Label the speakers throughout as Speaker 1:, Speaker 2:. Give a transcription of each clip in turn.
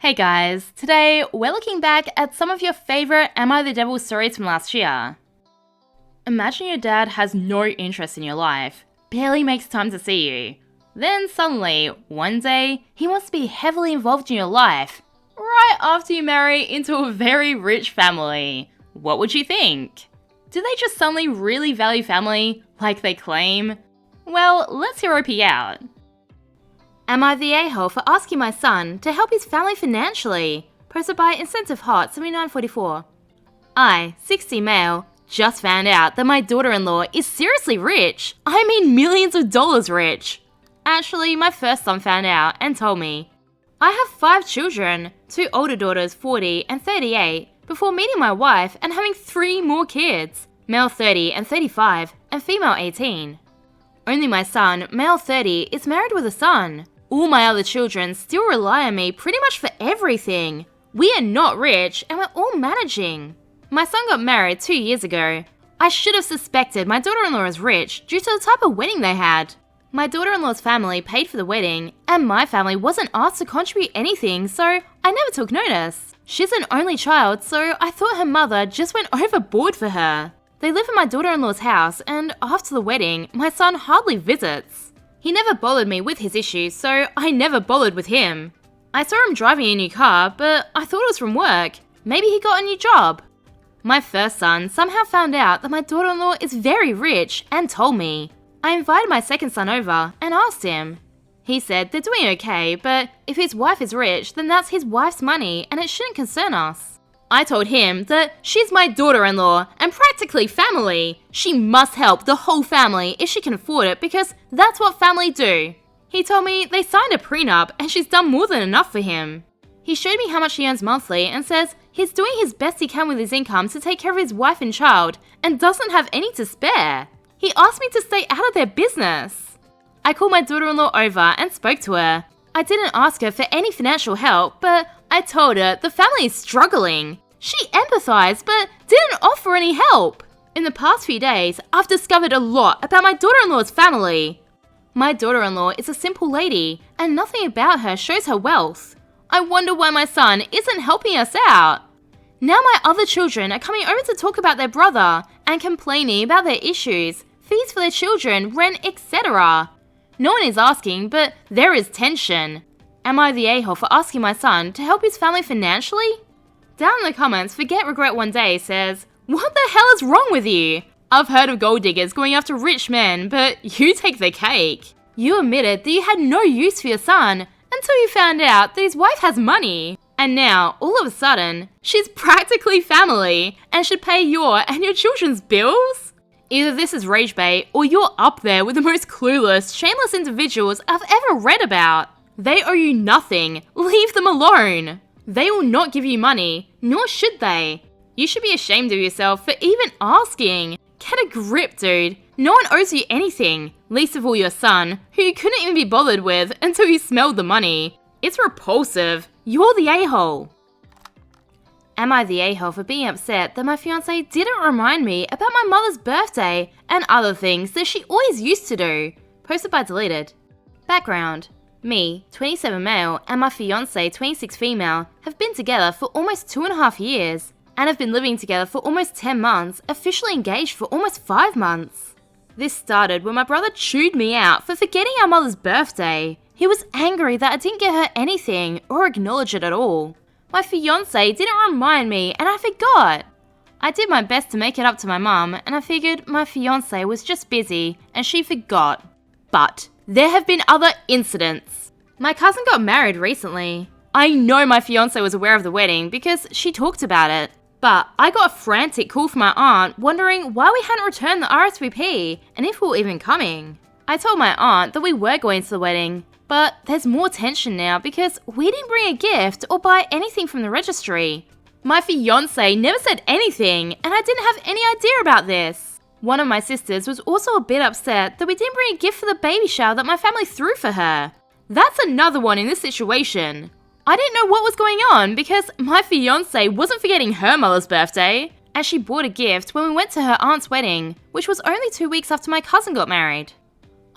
Speaker 1: Hey guys, today we're looking back at some of your favorite Am I the Devil stories from last year. Imagine your dad has no interest in your life, barely makes time to see you. Then suddenly, one day, he wants to be heavily involved in your life, right after you marry into a very rich family. What would you think? Do they just suddenly really value family, like they claim? Well, let's hear OP out. Am I the a-hole for asking my son to help his family financially? Posted by Incentive Hot 7944. I, 60 male, just found out that my daughter-in-law is seriously rich. I mean millions of dollars rich. Actually, my first son found out and told me. I have 5 children, 2 older daughters 40 and 38, before meeting my wife and having 3 more kids, male 30 and 35 and female 18. Only my son, male 30, is married with a son. All my other children still rely on me pretty much for everything. We are not rich and we're all managing. My son got married 2 years ago. I should have suspected my daughter-in-law is rich due to the type of wedding they had. My daughter-in-law's family paid for the wedding and my family wasn't asked to contribute anything, so I never took notice. She's an only child, so I thought her mother just went overboard for her. They live in my daughter-in-law's house and after the wedding, my son hardly visits. He never bothered me with his issues, so I never bothered with him. I saw him driving a new car, but I thought it was from work. Maybe he got a new job. My first son somehow found out that my daughter-in-law is very rich and told me. I invited my second son over and asked him. He said they're doing okay, but if his wife is rich, then that's his wife's money and it shouldn't concern us. I told him that she's my daughter-in-law and practically family. She must help the whole family if she can afford it because that's what family do. He told me they signed a prenup and she's done more than enough for him. He showed me how much he earns monthly and says he's doing his best he can with his income to take care of his wife and child and doesn't have any to spare. He asked me to stay out of their business. I called my daughter-in-law over and spoke to her. I didn't ask her for any financial help, but I told her the family is struggling. She empathized, but didn't offer any help. In the past few days, I've discovered a lot about my daughter-in-law's family. My daughter-in-law is a simple lady, and nothing about her shows her wealth. I wonder why my son isn't helping us out. Now my other children are coming over to talk about their brother and complaining about their issues, fees for their children, rent, etc. No one is asking, but there is tension. Am I the a-hole for asking my son to help his family financially? Down in the comments, Forget Regret One Day says, what the hell is wrong with you? I've heard of gold diggers going after rich men, but you take the cake. You admitted that you had no use for your son until you found out that his wife has money. And now, all of a sudden, she's practically family and should pay your and your children's bills? Either this is rage bait or you're up there with the most clueless, shameless individuals I've ever read about. They owe you nothing. Leave them alone. They will not give you money, nor should they. You should be ashamed of yourself for even asking. Get a grip, dude. No one owes you anything, least of all your son, who you couldn't even be bothered with until you smelled the money. It's repulsive. You're the a-hole. Am I the a-hole for being upset that my fiancé didn't remind me about my mother's birthday and other things that she always used to do? Posted by Deleted. Background. Me, 27 male, and my fiancé, 26 female, have been together for almost 2.5 years, and have been living together for almost 10 months, officially engaged for almost 5 months. This started when my brother chewed me out for forgetting our mother's birthday. He was angry that I didn't get her anything or acknowledge it at all. My fiancé didn't remind me and I forgot. I did my best to make it up to my mum and I figured my fiancé was just busy and she forgot. But there have been other incidents. My cousin got married recently. I know my fiancé was aware of the wedding because she talked about it. But I got a frantic call from my aunt wondering why we hadn't returned the RSVP and if we were even coming. I told my aunt that we were going to the wedding, but there's more tension now because we didn't bring a gift or buy anything from the registry. My fiancé never said anything and I didn't have any idea about this. One of my sisters was also a bit upset that we didn't bring a gift for the baby shower that my family threw for her. That's another one in this situation. I didn't know what was going on because my fiancé wasn't forgetting her mother's birthday, and she bought a gift when we went to her aunt's wedding, which was only 2 weeks after my cousin got married.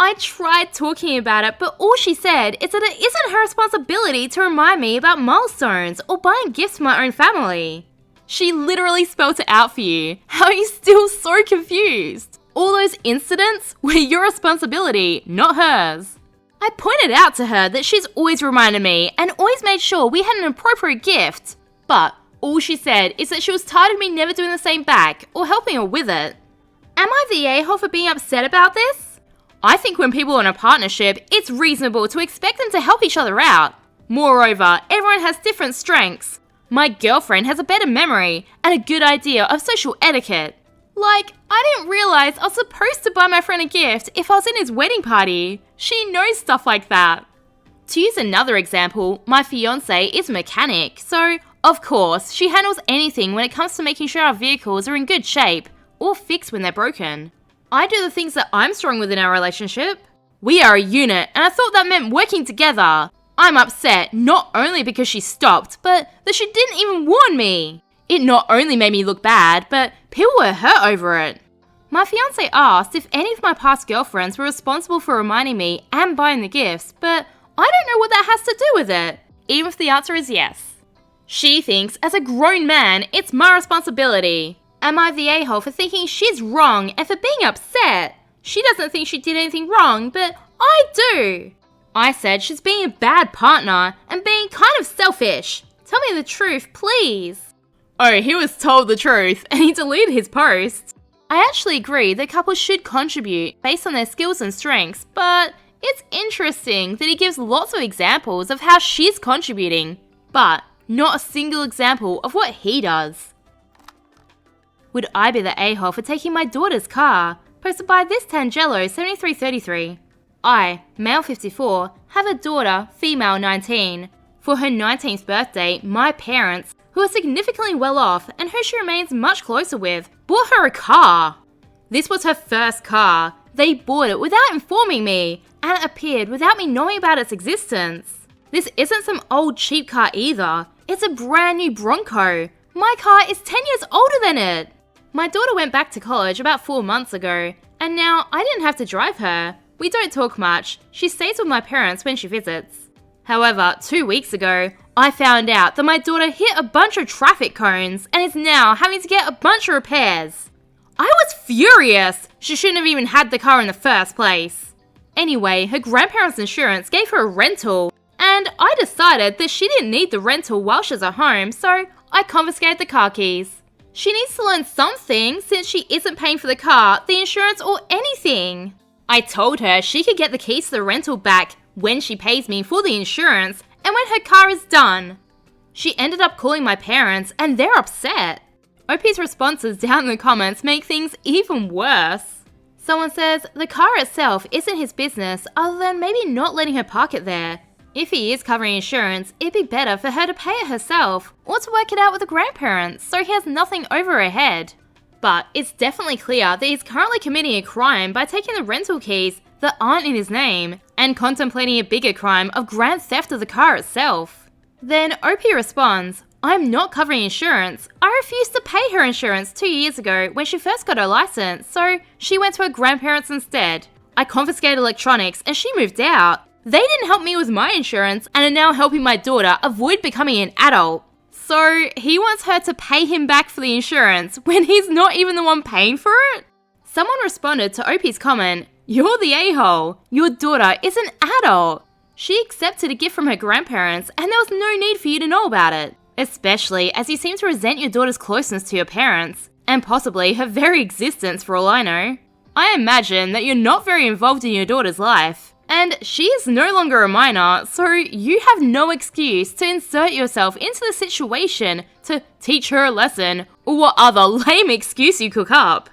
Speaker 1: I tried talking about it, but all she said is that it isn't her responsibility to remind me about milestones or buying gifts for my own family. She literally spelt it out for you. How are you still so confused? All those incidents were your responsibility, not hers. I pointed out to her that she's always reminded me and always made sure we had an appropriate gift. But all she said is that she was tired of me never doing the same back or helping her with it. Am I the a-hole for being upset about this? I think when people are in a partnership, it's reasonable to expect them to help each other out. Moreover, everyone has different strengths. My girlfriend has a better memory and a good idea of social etiquette. Like, I didn't realize I was supposed to buy my friend a gift if I was in his wedding party. She knows stuff like that. To use another example, my fiancé is a mechanic, so of course, she handles anything when it comes to making sure our vehicles are in good shape or fixed when they're broken. I do the things that I'm strong with in our relationship. We are a unit, and I thought that meant working together. I'm upset not only because she stopped, but that she didn't even warn me. It not only made me look bad, but people were hurt over it. My fiancé asked if any of my past girlfriends were responsible for reminding me and buying the gifts, but I don't know what that has to do with it, even if the answer is yes. She thinks, as a grown man, it's my responsibility. Am I the a-hole for thinking she's wrong and for being upset? She doesn't think she did anything wrong, but I do. I said she's being a bad partner and being kind of selfish. Tell me the truth, please. Oh, he was told the truth and he deleted his post. I actually agree that couples should contribute based on their skills and strengths, but it's interesting that he gives lots of examples of how she's contributing, but not a single example of what he does. Would I be the a-hole for taking my daughter's car? Posted by this Tangelo 7333. I, male 54, have a daughter, female 19. For her 19th birthday, my parents, who are significantly well off and who she remains much closer with, bought her a car. This was her first car. They bought it without informing me, and it appeared without me knowing about its existence. This isn't some old cheap car either. It's a brand new Bronco. My car is 10 years older than it. My daughter went back to college about 4 months ago, and now I didn't have to drive her. We don't talk much. She stays with my parents when she visits. However, 2 weeks ago, I found out that my daughter hit a bunch of traffic cones and is now having to get a bunch of repairs. I was furious! She shouldn't have even had the car in the first place. Anyway, her grandparents' insurance gave her a rental, and I decided that she didn't need the rental while she was at home, so I confiscated the car keys. She needs to learn something since she isn't paying for the car, the insurance, or anything. I told her she could get the keys to the rental back when she pays me for the insurance and when her car is done. She ended up calling my parents and they're upset. OP's responses down in the comments make things even worse. Someone says the car itself isn't his business other than maybe not letting her park it there. If he is covering insurance, it'd be better for her to pay it herself or to work it out with the grandparents so he has nothing over her head. But it's definitely clear that he's currently committing a crime by taking the rental keys that aren't in his name and contemplating a bigger crime of grand theft of the car itself. Then OP responds, I'm not covering insurance. I refused to pay her insurance 2 years ago when she first got her license, so she went to her grandparents instead. I confiscated electronics and she moved out. They didn't help me with my insurance and are now helping my daughter avoid becoming an adult. So he wants her to pay him back for the insurance when he's not even the one paying for it? Someone responded to OP's comment, you're the a-hole. Your daughter is an adult. She accepted a gift from her grandparents and there was no need for you to know about it. Especially as you seem to resent your daughter's closeness to your parents, and possibly her very existence for all I know. I imagine that you're not very involved in your daughter's life. And she is no longer a minor, so you have no excuse to insert yourself into the situation to teach her a lesson or what other lame excuse you cook up.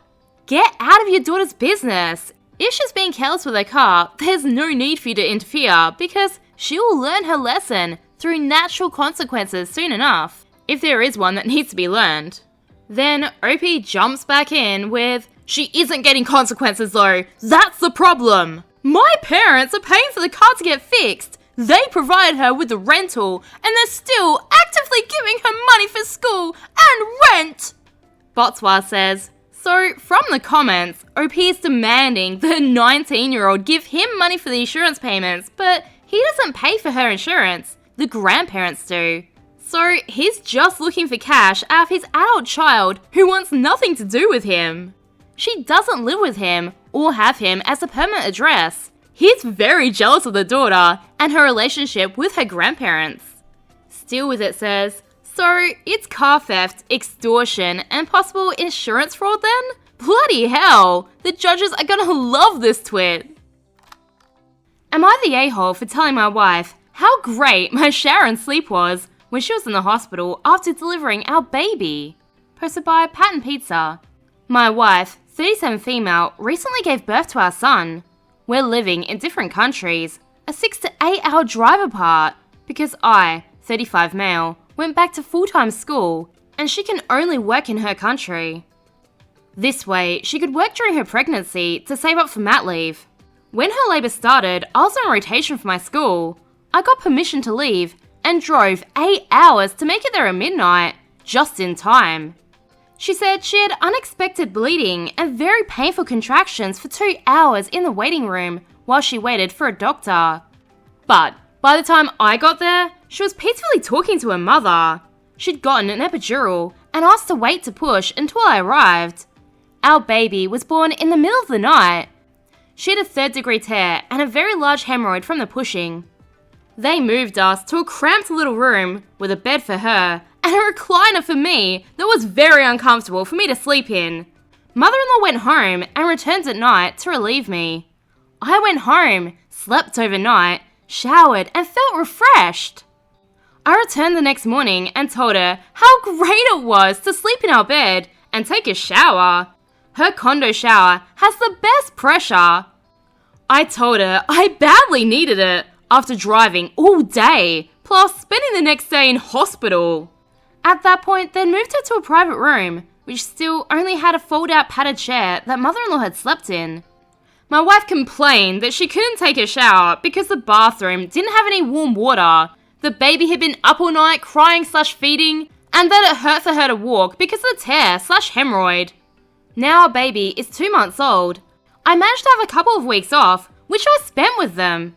Speaker 1: Get out of your daughter's business. If she's being careless with her car, there's no need for you to interfere because she will learn her lesson through natural consequences soon enough, if there is one that needs to be learned. Then OP jumps back in with, she isn't getting consequences though, that's the problem. My parents are paying for the car to get fixed. They provide her with the rental and they're still actively giving her money for school and rent. Botswa says, So, from the comments, OP is demanding the 19-year-old give him money for the insurance payments, but he doesn't pay for her insurance. The grandparents do. So, he's just looking for cash out of his adult child who wants nothing to do with him. She doesn't live with him or have him as a permanent address. He's very jealous of the daughter and her relationship with her grandparents. Still with it says, so it's car theft, extortion, and possible insurance fraud then? Bloody hell, the judges are gonna love this twit. Am I the a-hole for telling my wife how great my shower and sleep was when she was in the hospital after delivering our baby? Posted by Pat and Pizza. My wife, 37 female, recently gave birth to our son. We're living in different countries, a 6 to 8 hour drive apart, because I, 35 male, went back to full-time school, and she can only work in her country. This way, she could work during her pregnancy to save up for mat leave. When her labour started, I was on rotation for my school. I got permission to leave and drove 8 hours to make it there at midnight, just in time. She said she had unexpected bleeding and very painful contractions for 2 hours in the waiting room while she waited for a doctor. But by the time I got there, she was peacefully talking to her mother. She'd gotten an epidural and asked to wait to push until I arrived. Our baby was born in the middle of the night. She had a 3rd-degree tear and a very large hemorrhoid from the pushing. They moved us to a cramped little room with a bed for her and a recliner for me that was very uncomfortable for me to sleep in. Mother-in-law went home and returned at night to relieve me. I went home, slept overnight, showered, and felt refreshed. I returned the next morning and told her how great it was to sleep in our bed and take a shower. Her condo shower has the best pressure. I told her I badly needed it after driving all day, plus spending the next day in hospital. At that point, they moved her to a private room, which still only had a fold-out padded chair that mother-in-law had slept in. My wife complained that she couldn't take a shower because the bathroom didn't have any warm water. The baby had been up all night crying/feeding, and that it hurt for her to walk because of the tear/hemorrhoid. Now our baby is 2 months old. I managed to have a couple of weeks off, which I spent with them.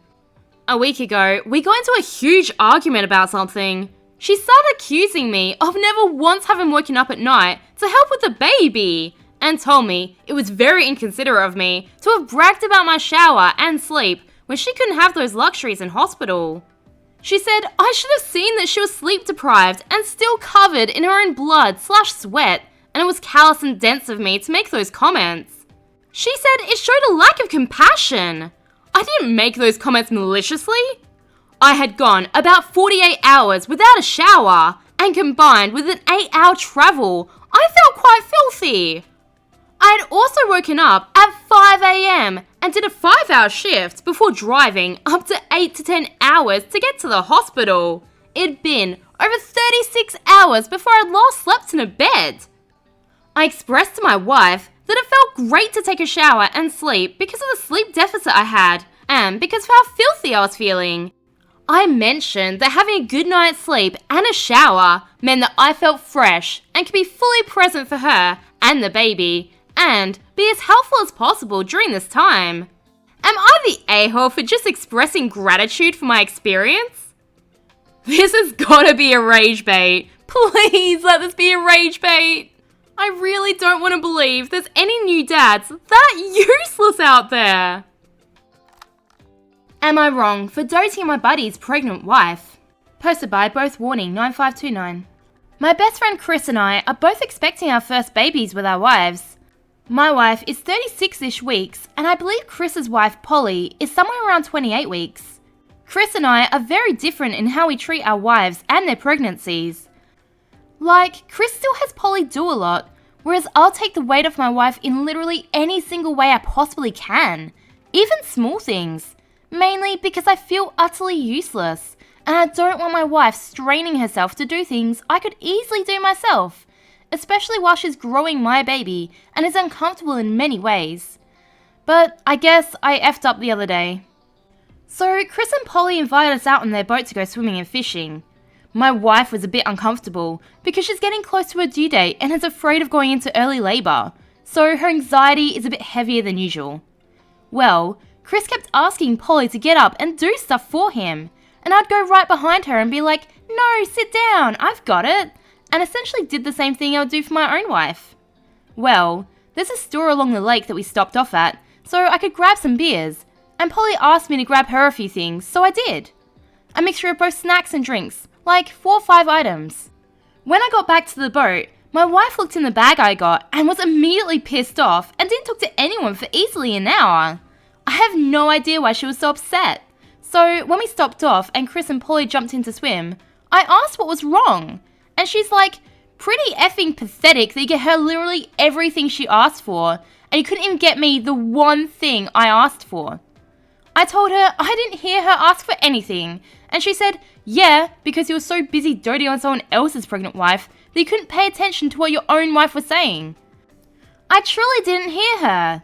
Speaker 1: A week ago, we got into a huge argument about something. She started accusing me of never once having woken up at night to help with the baby, and told me it was very inconsiderate of me to have bragged about my shower and sleep when she couldn't have those luxuries in hospital. She said I should have seen that she was sleep deprived and still covered in her own blood/sweat, and it was callous and dense of me to make those comments. She said it showed a lack of compassion. I didn't make those comments maliciously. I had gone about 48 hours without a shower, and combined with an 8-hour travel, I felt quite filthy. I had also woken up at 5 a.m. and did a 5-hour shift before driving up to 8 to 10 hours to get to the hospital. It'd been over 36 hours before I'd last slept in a bed. I expressed to my wife that it felt great to take a shower and sleep because of the sleep deficit I had and because of how filthy I was feeling. I mentioned that having a good night's sleep and a shower meant that I felt fresh and could be fully present for her and the baby, and be as helpful as possible during this time. Am I the a-hole for just expressing gratitude for my experience? This has gotta be a rage bait. Please let this be a rage bait. I really don't want to believe there's any new dads that useless out there. Am I wrong for doting on my buddy's pregnant wife? Posted by Both Warning 9529. My best friend Chris and I are both expecting our first babies with our wives. My wife is 36-ish weeks, and I believe Chris's wife Polly is somewhere around 28 weeks. Chris and I are very different in how we treat our wives and their pregnancies. Like, Chris still has Polly do a lot, whereas I'll take the weight off my wife in literally any single way I possibly can, even small things. Mainly because I feel utterly useless, and I don't want my wife straining herself to do things I could easily do myself, especially while she's growing my baby and is uncomfortable in many ways. But I guess I effed up the other day. So Chris and Polly invited us out on their boat to go swimming and fishing. My wife was a bit uncomfortable because she's getting close to her due date and is afraid of going into early labour, so her anxiety is a bit heavier than usual. Well, Chris kept asking Polly to get up and do stuff for him, and I'd go right behind her and be like, "No, sit down, I've got it," and essentially did the same thing I would do for my own wife. Well, there's a store along the lake that we stopped off at, so I could grab some beers, and Polly asked me to grab her a few things, so I did. A mixture of both snacks and drinks, like 4 or 5 items. When I got back to the boat, my wife looked in the bag I got and was immediately pissed off and didn't talk to anyone for easily an hour. I have no idea why she was so upset. So when we stopped off and Chris and Polly jumped in to swim, I asked what was wrong, and she's like, "Pretty effing pathetic that you get her literally everything she asked for, and you couldn't even get me the one thing I asked for." I told her I didn't hear her ask for anything, and she said, "Yeah, because you were so busy doting on someone else's pregnant wife that you couldn't pay attention to what your own wife was saying." I truly didn't hear her.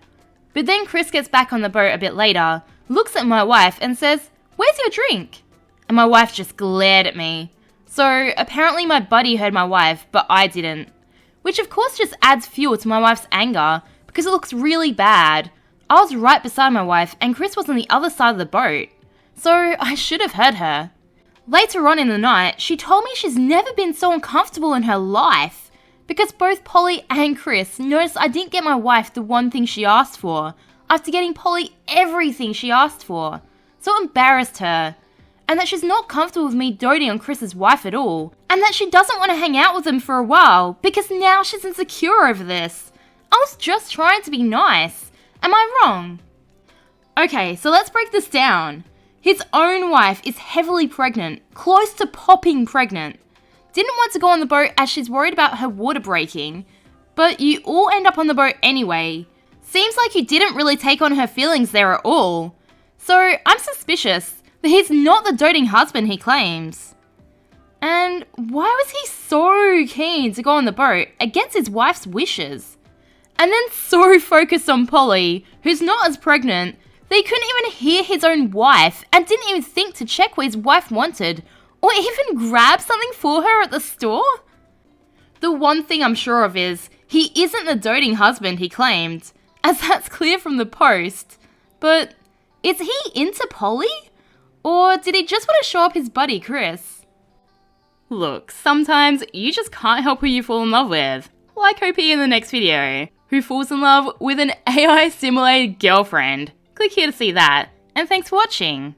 Speaker 1: But then Chris gets back on the boat a bit later, looks at my wife and says, "Where's your drink?" And my wife just glared at me. So apparently my buddy heard my wife, but I didn't. Which of course just adds fuel to my wife's anger, because it looks really bad. I was right beside my wife and Chris was on the other side of the boat. So I should have heard her. Later on in the night, she told me she's never been so uncomfortable in her life, because both Polly and Chris noticed I didn't get my wife the one thing she asked for, after getting Polly everything she asked for. So it embarrassed her. And that she's not comfortable with me doting on Chris's wife at all, and that she doesn't want to hang out with him for a while, because now she's insecure over this. I was just trying to be nice. Am I wrong? Okay, so let's break this down. His own wife is heavily pregnant, close to popping pregnant. Didn't want to go on the boat as she's worried about her water breaking, but you all end up on the boat anyway. Seems like you didn't really take on her feelings there at all. So I'm suspicious that he's not the doting husband he claims. And why was he so keen to go on the boat against his wife's wishes? And then so focused on Polly, who's not as pregnant, that he couldn't even hear his own wife and didn't even think to check what his wife wanted, or even grab something for her at the store? The one thing I'm sure of is, he isn't the doting husband he claimed, as that's clear from the post. But is he into Polly? Or did he just want to show up his buddy Chris? Look, sometimes you just can't help who you fall in love with. Like OP in the next video, who falls in love with an AI simulated girlfriend. Click here to see that, and thanks for watching.